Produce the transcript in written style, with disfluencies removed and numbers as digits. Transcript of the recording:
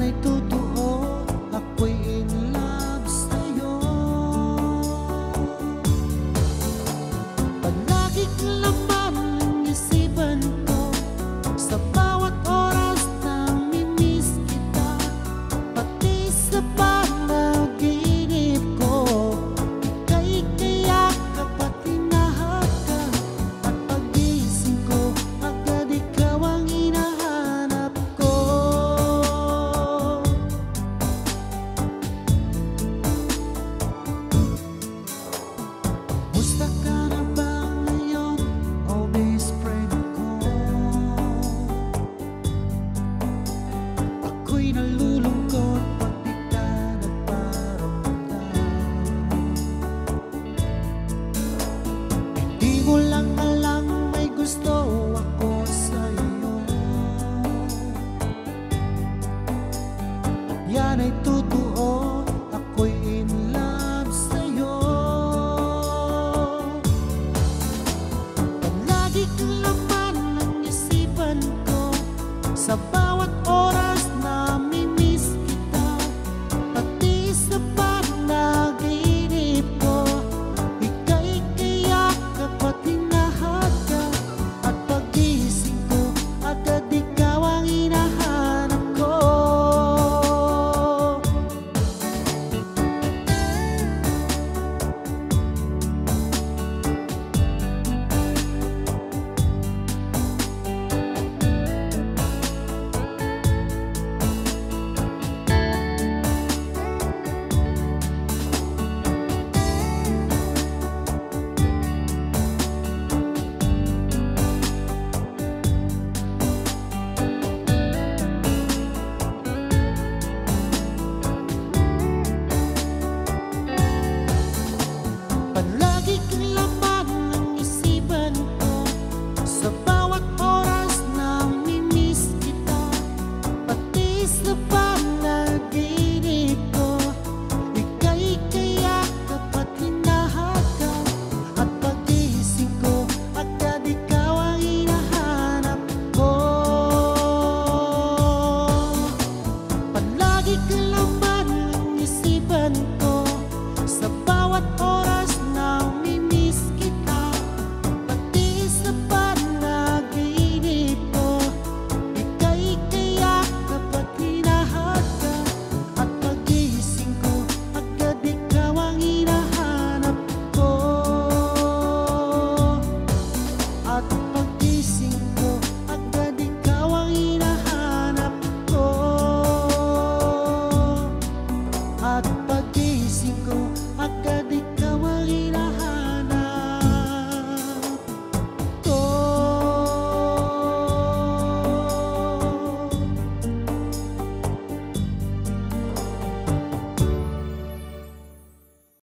Yan ay totoo, ako'y in love sa'yo. Palagi kang laman ng isipan ko, sa bawat oras nang mimiss kita, pati sa panaginip ko. Ika'y kayakap at hinahagkan, at pagising ko agad ikaw ang hinahanap ko. Musta ka na ba ngayon, oh best friend ko? Ako'y nalulungkot pag di ka nagparamdam. Hindi mo lang alam may gusto ako sa'yo. Yan ay